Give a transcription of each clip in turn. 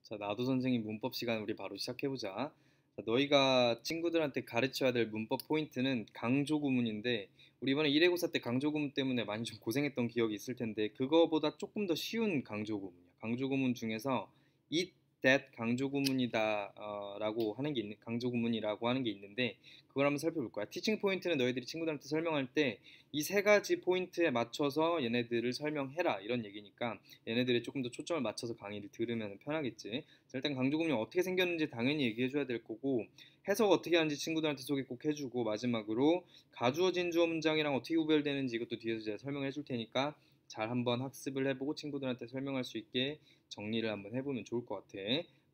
자, 나도 선생님 문법 시간 우리 바로 시작해보자. 자, 너희가 친구들한테 가르쳐야 될 문법 포인트는 강조 구문인데 우리 이번에 1회고사 때 강조 구문 때문에 많이 좀 고생했던 기억이 있을 텐데 그거보다 조금 더 쉬운 강조 구문이야. 강조 구문 중에서 it, that 강조 구문이다 라고 하는 게 있는 강조 구문이라고 하는 게 있는데 그걸 한번 살펴볼 거야. 티칭 포인트는 너희들이 친구들한테 설명할 때 이 세 가지 포인트에 맞춰서 얘네들을 설명해라 이런 얘기니까 얘네들이 조금 더 초점을 맞춰서 강의를 들으면 편하겠지. 자, 일단 강조금융 어떻게 생겼는지 당연히 얘기해줘야 될 거고 해석 어떻게 하는지 친구들한테 소개 꼭 해주고 마지막으로 가주어 진주어 문장이랑 어떻게 구별되는지 이것도 뒤에서 제가 설명해 줄 테니까 잘 한번 학습을 해보고 친구들한테 설명할 수 있게 정리를 한번 해보면 좋을 것 같아.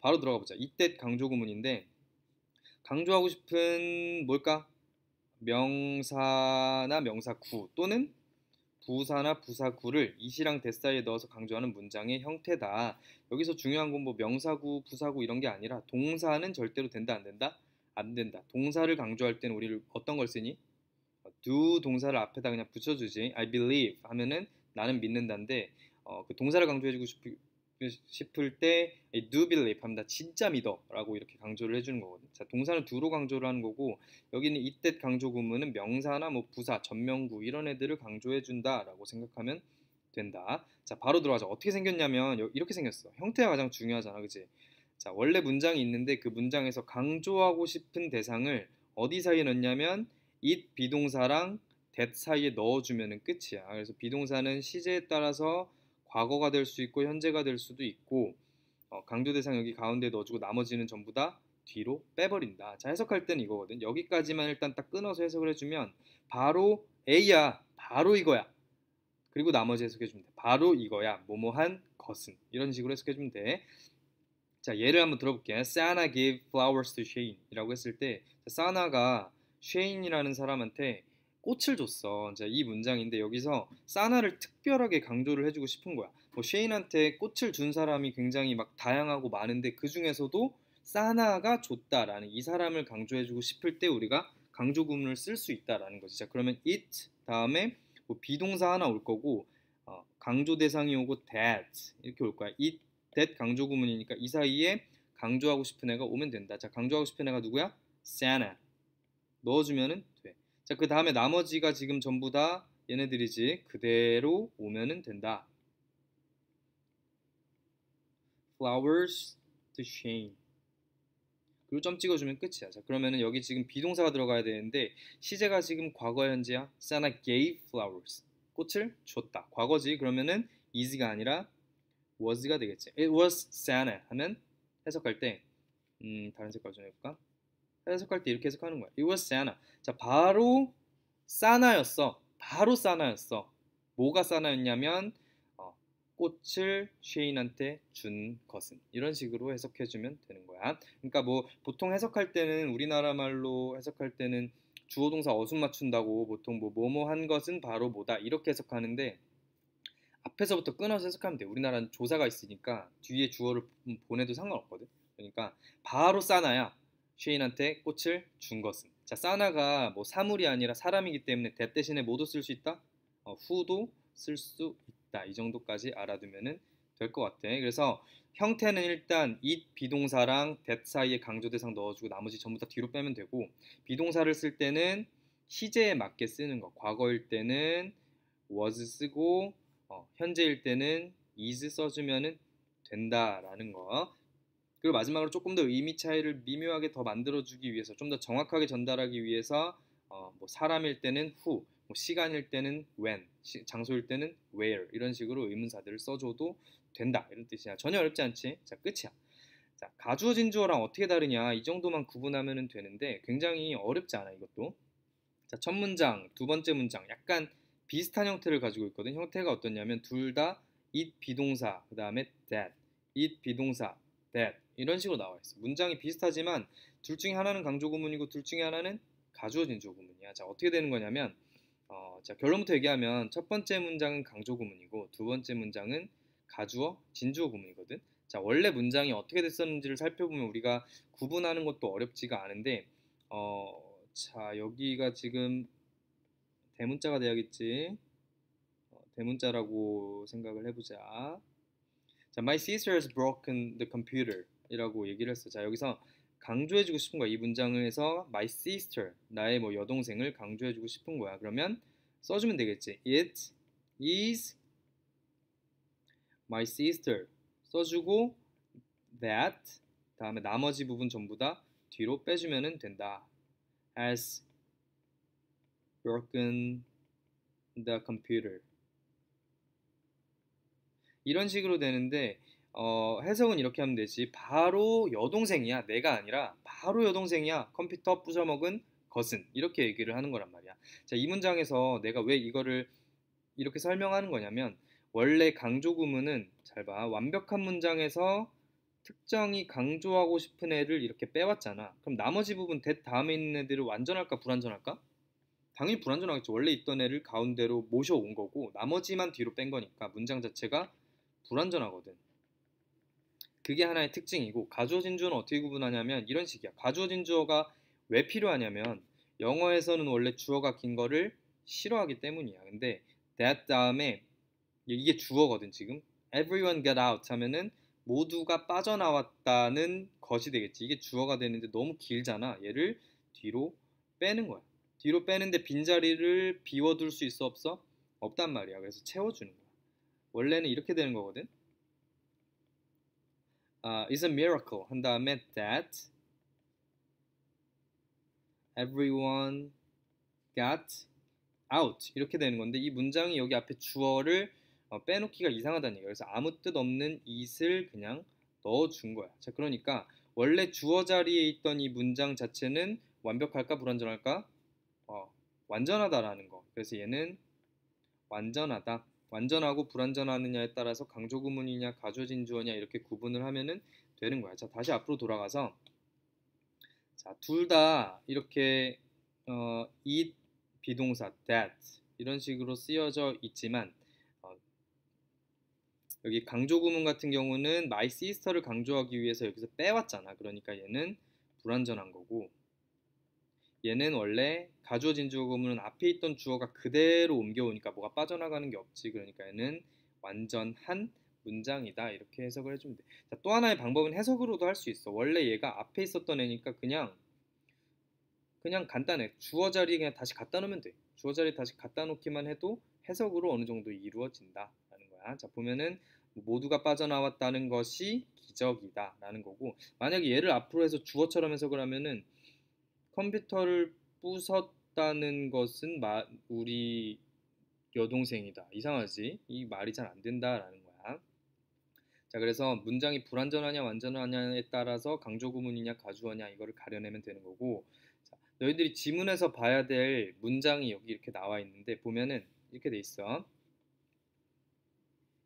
바로 들어가 보자. 이때 강조구문인데 강조하고 싶은 뭘까? 명사나 명사구 또는 부사나 부사구를 이시랑 대 사이에 넣어서 강조하는 문장의 형태다. 여기서 중요한 건 뭐 명사구, 부사구 이런 게 아니라 동사는 절대로 된다 안 된다? 안 된다. 동사를 강조할 때는 우리를 어떤 걸 쓰니? do 동사를 앞에다 그냥 붙여주지. I believe 하면은 나는 믿는다인데 그 동사를 강조해주고 싶을 때 do believe 합니다. 진짜 믿어라고 이렇게 강조를 해주는 거거든요. 자, 동사는 do로 강조를 하는 거고 여기는 이때 강조 구문은 명사나 뭐 부사, 전명구 이런 애들을 강조해준다라고 생각하면 된다. 자, 바로 들어가자. 어떻게 생겼냐면 이렇게 생겼어. 형태가 가장 중요하잖아, 그치? 자, 원래 문장이 있는데 그 문장에서 강조하고 싶은 대상을 어디 사이에 넣냐면 it 비동사랑 that 사이에 넣어주면 끝이야. 그래서 비동사는 시제에 따라서 과거가 될 수 있고 현재가 될 수도 있고 강조 대상 여기 가운데 넣어주고 나머지는 전부 다 뒤로 빼버린다. 자, 해석할 때는 이거거든. 여기까지만 일단 딱 끊어서 해석을 해주면 바로 A야. 바로 이거야. 그리고 나머지 해석해주면 돼. 바로 이거야. 뭐뭐한 것은. 이런 식으로 해석해주면 돼. 자, 예를 한번 들어볼게. Santa gave flowers to Shane 이라고 했을 때 사나가 쉐인이라는 사람한테 꽃을 줬어. 자, 이 문장인데 여기서 사나를 특별하게 강조를 해주고 싶은 거야. 뭐 쉐인한테 꽃을 준 사람이 굉장히 막 다양하고 많은데 그 중에서도 사나가 줬다라는 이 사람을 강조해주고 싶을 때 우리가 강조 구문을 쓸 수 있다라는 거지. 자, 그러면 it 다음에 뭐 비동사 하나 올 거고 강조 대상이 오고 that 이렇게 올 거야. it that 강조 구문이니까 이 사이에 강조하고 싶은 애가 오면 된다. 자, 강조하고 싶은 애가 누구야? Santa. 넣어주면은 돼. 자, 그 다음에 나머지가 지금 전부 다 얘네들이지. 그대로 오면은 된다. Flowers to Shane. 그리고 점 찍어주면 끝이야. 자, 그러면은 여기 지금 비동사가 들어가야 되는데 시제가 지금 과거 현재야. Santa gave flowers. 꽃을 줬다. 과거지. 그러면은 is가 아니라 was가 되겠지. It was Santa 하면 해석할 때 다른 색깔 좀 해볼까? 해석할 때 이렇게 해석하는 거야. It was Santa. 자, 바로 사나였어. 바로 사나였어. 뭐가 사나였냐면 꽃을 쉐인한테 준 것은 이런 식으로 해석해주면 되는 거야. 그러니까 뭐 보통 해석할 때는 우리나라 말로 해석할 때는 주어 동사 어순 맞춘다고 보통 뭐 뭐뭐 한 것은 바로 뭐다 이렇게 해석하는데 앞에서부터 끊어서 해석하면 돼. 우리나라는 조사가 있으니까 뒤에 주어를 보내도 상관없거든. 그러니까 바로 사나야 쉐인한테 꽃을 준 것은. 자, 사나가 뭐 사물이 아니라 사람이기 때문에 that 대신에 뭐도 쓸 수 있다? who도 쓸 수 있다. 이 정도까지 알아두면은 될 것 같아. 그래서 형태는 일단 it 비동사랑 that 사이에 강조 대상 넣어주고 나머지 전부 다 뒤로 빼면 되고 비동사를 쓸 때는 시제에 맞게 쓰는 거. 과거일 때는 was 쓰고 현재일 때는 is 써주면 된다라는 거. 그리고 마지막으로 조금 더 의미 차이를 미묘하게 더 만들어주기 위해서 좀 더 정확하게 전달하기 위해서 뭐 사람일 때는 who, 뭐 시간일 때는 when, 장소일 때는 where 이런 식으로 의문사들을 써줘도 된다 이런 뜻이야. 전혀 어렵지 않지? 자, 끝이야. 자, 가주어 진주어랑 어떻게 다르냐 이 정도만 구분하면 되는데 굉장히 어렵지 않아 이것도. 자, 첫 문장, 두 번째 문장 약간 비슷한 형태를 가지고 있거든. 형태가 어떻냐면 둘 다 it 비동사, 그 다음에 that, it 비동사, that 이런 식으로 나와 있어. 문장이 비슷하지만 둘 중에 하나는 강조 구문이고 둘 중에 하나는 가주어 진주어 구문이야. 자, 어떻게 되는 거냐면 자, 결론부터 얘기하면 첫 번째 문장은 강조 구문이고 두 번째 문장은 가주어 진주어 구문이거든. 자, 원래 문장이 어떻게 됐었는지를 살펴보면 우리가 구분하는 것도 어렵지가 않은데 자, 여기가 지금 대문자가 돼야겠지. 대문자라고 생각을 해보자. 자, my sister has broken the computer 이라고 얘기를 했어. 자, 여기서 강조해주고 싶은 거야. 이 문장에서 my sister, 나의 뭐 여동생을 강조해주고 싶은 거야. 그러면 써주면 되겠지. It is my sister 써주고 that 다음에 나머지 부분 전부 다 뒤로 빼주면 된다. Has broken the computer. 이런 식으로 되는데 해석은 이렇게 하면 되지. 바로 여동생이야. 내가 아니라 바로 여동생이야. 컴퓨터 부숴먹은 것은. 이렇게 얘기를 하는 거란 말이야. 자, 이 문장에서 내가 왜 이거를 이렇게 설명하는 거냐면 원래 강조 구문은 잘 봐. 완벽한 문장에서 특정이 강조하고 싶은 애를 이렇게 빼왔잖아. 그럼 나머지 부분 that 다음에 있는 애들을 완전할까 불완전할까? 당연히 불완전하겠죠. 원래 있던 애를 가운데로 모셔온 거고 나머지만 뒤로 뺀 거니까 문장 자체가 불완전하거든. 그게 하나의 특징이고 가주어진 주어는 어떻게 구분하냐면 이런 식이야. 가주어진 주어가 왜 필요하냐면 영어에서는 원래 주어가 긴 거를 싫어하기 때문이야. 근데 that 다음에 이게 주어거든 지금. Everyone get out 하면은 모두가 빠져나왔다는 것이 되겠지. 이게 주어가 되는데 너무 길잖아. 얘를 뒤로 빼는 거야. 뒤로 빼는데 빈자리를 비워둘 수 있어 없어? 없단 말이야. 그래서 채워주는 거야. 원래는 이렇게 되는 거거든. It's a miracle 한 다음에 that everyone got out 이렇게 되는 건데 이 문장이 여기 앞에 주어를 빼놓기가 이상하다는 얘기야. 그래서 아무 뜻 없는 it을 그냥 넣어준 거야. 자, 그러니까 원래 주어 자리에 있던 이 문장 자체는 완벽할까 불완전할까? 완전하다라는 거. 그래서 얘는 완전하다. 완전하고 불완전하느냐에 따라서 강조 구문이냐 가주어진 주어냐 이렇게 구분을 하면은 되는 거야. 자, 다시 앞으로 돌아가서 자, 둘 다 이렇게 it 비동사 that 이런 식으로 쓰여져 있지만 여기 강조 구문 같은 경우는 my sister를 강조하기 위해서 여기서 빼왔잖아. 그러니까 얘는 불완전한 거고 얘는 원래 가주어진 주어 구문은 앞에 있던 주어가 그대로 옮겨오니까 뭐가 빠져나가는 게 없지. 그러니까 얘는 완전한 문장이다. 이렇게 해석을 해주면 돼. 자, 또 하나의 방법은 해석으로도 할 수 있어. 원래 얘가 앞에 있었던 애니까 그냥 간단해. 주어 자리에 그냥 다시 갖다 놓으면 돼. 주어 자리에 다시 갖다 놓기만 해도 해석으로 어느 정도 이루어진다라는 거야. 자, 보면은 모두가 빠져나왔다는 것이 기적이다라는 거고 만약에 얘를 앞으로 해서 주어처럼 해석을 하면은 컴퓨터를 부쉈다는 것은 우리 여동생이다. 이상하지? 이 말이 잘 안 된다라는 거야. 자, 그래서 문장이 불완전하냐 완전하냐에 따라서 강조 구문이냐 가주어냐 이거를 가려내면 되는 거고 자, 너희들이 지문에서 봐야 될 문장이 여기 이렇게 나와 있는데 보면은 이렇게 돼 있어.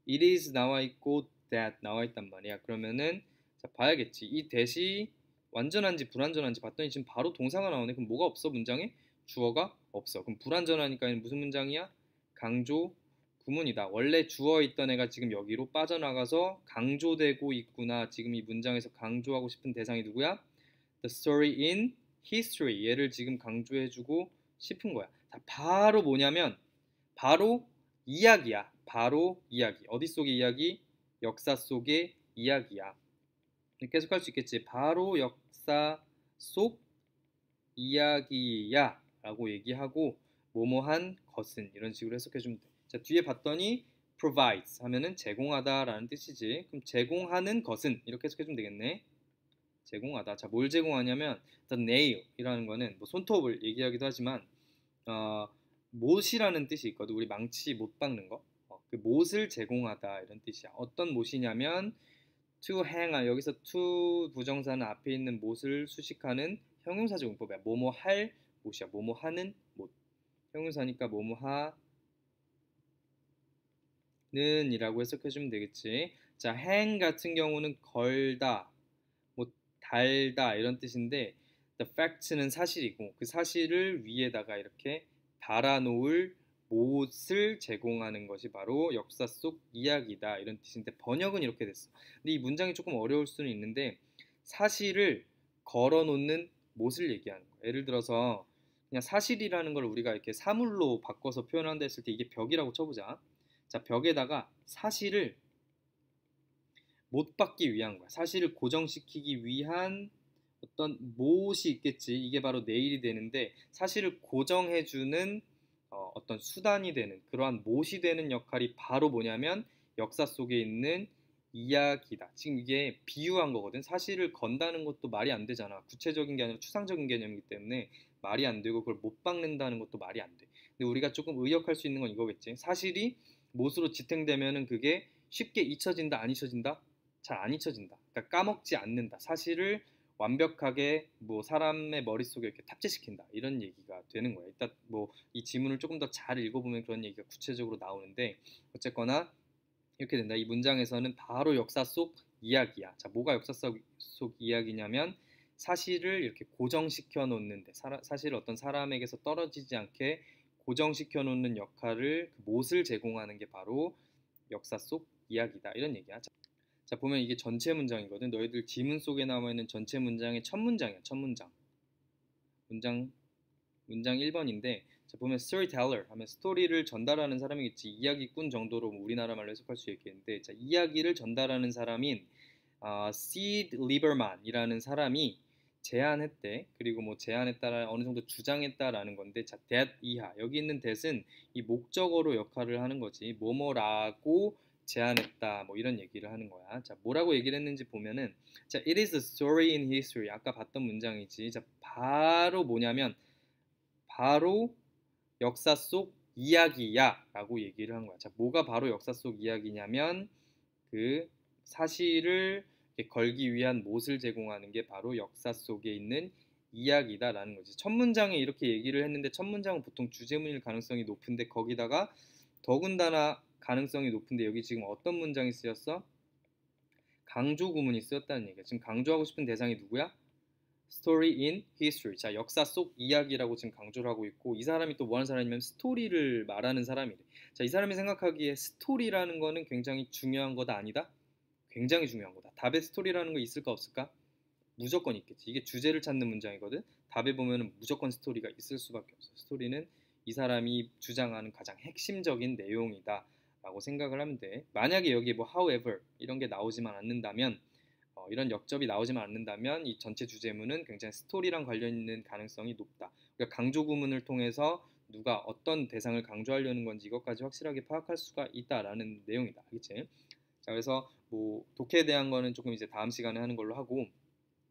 It is 나와 있고 that 나와 있단 말이야. 그러면은 자, 봐야겠지. 이 that이 완전한지 불완전한지 봤더니 지금 바로 동사가 나오네. 그럼 뭐가 없어 문장에? 주어가 없어. 그럼 불완전하니까 무슨 문장이야? 강조 구문이다. 원래 주어 있던 애가 지금 여기로 빠져나가서 강조되고 있구나. 지금 이 문장에서 강조하고 싶은 대상이 누구야? The story in history. 얘를 지금 강조해주고 싶은 거야. 자, 바로 뭐냐면 바로 이야기야. 바로 이야기. 어디 속의 이야기? 역사 속의 이야기야. 계속 할 수 있겠지. 바로 역사 속 이야기야 라고 얘기하고 뭐뭐한 것은 이런 식으로 해석해주면 돼. 자, 뒤에 봤더니 provides 하면은 제공하다 라는 뜻이지. 그럼 제공하는 것은 이렇게 해석해주면 되겠네. 제공하다. 자, 뭘 제공하냐면 the nail 이라는 거는 뭐 손톱을 얘기하기도 하지만 못이라는 뜻이 있거든. 우리 망치 못 박는 거. 그 못을 제공하다 이런 뜻이야. 어떤 못이냐면 to hang 여기서 to 부정사는 앞에 있는 못을 수식하는 형용사적 용법이야. 뭐뭐 할 못이야. 뭐뭐 하는 못. 형용사니까 뭐뭐 하는 이라고 해석해주면 되겠지. 자, hang 같은 경우는 걸다, 뭐 달다 이런 뜻인데 the fact는 사실이고 그 사실을 위에다가 이렇게 달아놓을 못을 제공하는 것이 바로 역사 속 이야기다 이런 뜻인데 번역은 이렇게 됐어. 근데 이 문장이 조금 어려울 수는 있는데 사실을 걸어놓는 못을 얘기하는 거야. 예를 들어서 그냥 사실이라는 걸 우리가 이렇게 사물로 바꿔서 표현한다 했을 때 이게 벽이라고 쳐보자. 자, 벽에다가 사실을 못 받기 위한 거야. 사실을 고정시키기 위한 어떤 못이 있겠지. 이게 바로 내일이 되는데 사실을 고정해주는 어떤 수단이 되는 그러한 못이 되는 역할이 바로 뭐냐면 역사 속에 있는 이야기다. 지금 이게 비유한 거거든. 사실을 건다는 것도 말이 안 되잖아. 구체적인 게 아니라 추상적인 개념이기 때문에 말이 안 되고 그걸 못 박는다는 것도 말이 안 돼. 근데 우리가 조금 의역할 수 있는 건 이거겠지. 사실이 못으로 지탱되면은 그게 쉽게 잊혀진다, 안 잊혀진다? 잘 안 잊혀진다. 그러니까 까먹지 않는다. 사실을 완벽하게 뭐 사람의 머릿속에 이렇게 탑재시킨다. 이런 얘기가 되는 거예요. 일단 뭐 이 지문을 조금 더 잘 읽어보면 그런 얘기가 구체적으로 나오는데 어쨌거나 이렇게 된다. 이 문장에서는 바로 역사 속 이야기야. 자, 뭐가 역사 속 이야기냐면 사실을 이렇게 고정시켜 놓는데 사실 어떤 사람에게서 떨어지지 않게 고정시켜 놓는 역할을 그 못을 제공하는 게 바로 역사 속 이야기다. 이런 얘기야. 자, 보면 이게 전체 문장이거든. 너희들 지문 속에 나와 있는 전체 문장의 첫 문장이야. 첫 문장. 문장 1번인데 자, 보면 storyteller 하면 스토리를 전달하는 사람이겠지. 이야기꾼 정도로 뭐 우리나라 말로 해석할 수 있겠는데 자, 이야기를 전달하는 사람인 시드 리버만이라는 사람이 제안했대. 그리고 뭐 제안했다라 어느 정도 주장했다라는 건데 자, that 이하 여기 있는 that은 이 목적어로 역할을 하는 거지. 뭐뭐라고 제안했다 뭐 이런 얘기를 하는 거야. 자, 뭐라고 얘기를 했는지 보면은 자, it is a story in history 아까 봤던 문장이지. 자, 바로 뭐냐면 바로 역사 속 이야기야 라고 얘기를 한 거야. 자, 뭐가 바로 역사 속 이야기냐면 그 사실을 걸기 위한 못을 제공하는 게 바로 역사 속에 있는 이야기다라는 거지. 첫 문장에 이렇게 얘기를 했는데 첫 문장은 보통 주제문일 가능성이 높은데 거기다가 더군다나 가능성이 높은데 여기 지금 어떤 문장이 쓰였어? 강조 구문이 쓰였다는 얘기야. 지금 강조하고 싶은 대상이 누구야? Story in history. 자, 역사 속 이야기라고 지금 강조를 하고 있고 이 사람이 또 뭐 하는 사람이냐면 스토리를 말하는 사람이래. 자, 이 사람이 생각하기에 스토리라는 거는 굉장히 중요한 거다 아니다? 굉장히 중요한 거다. 답에 스토리라는 거 있을까 없을까? 무조건 있겠지. 이게 주제를 찾는 문장이거든. 답에 보면은 무조건 스토리가 있을 수밖에 없어. 스토리는 이 사람이 주장하는 가장 핵심적인 내용이다. 라고 생각을 하면 돼. 만약에 여기에 뭐 however 이런 게 나오지만 않는다면 이런 역접이 나오지만 않는다면 이 전체 주제문은 굉장히 스토리랑 관련 있는 가능성이 높다. 그러니까 강조 구문을 통해서 누가 어떤 대상을 강조하려는 건지 이것까지 확실하게 파악할 수가 있다라는 내용이다. 알겠지? 자, 그래서 뭐 독해에 대한 거는 조금 이제 다음 시간에 하는 걸로 하고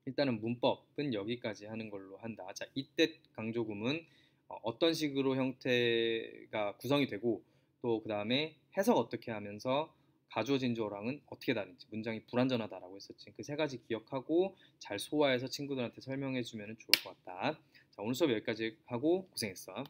일단은 문법은 여기까지 하는 걸로 한다. 자, 이때 강조 구문 어떤 식으로 형태가 구성이 되고 또 그 다음에 해석 어떻게 하면서 가주어진 조랑은 어떻게 다른지 문장이 불완전하다라고 했었지. 그 세 가지 기억하고 잘 소화해서 친구들한테 설명해 주면 좋을 것 같다. 자, 오늘 수업 여기까지 하고 고생했어.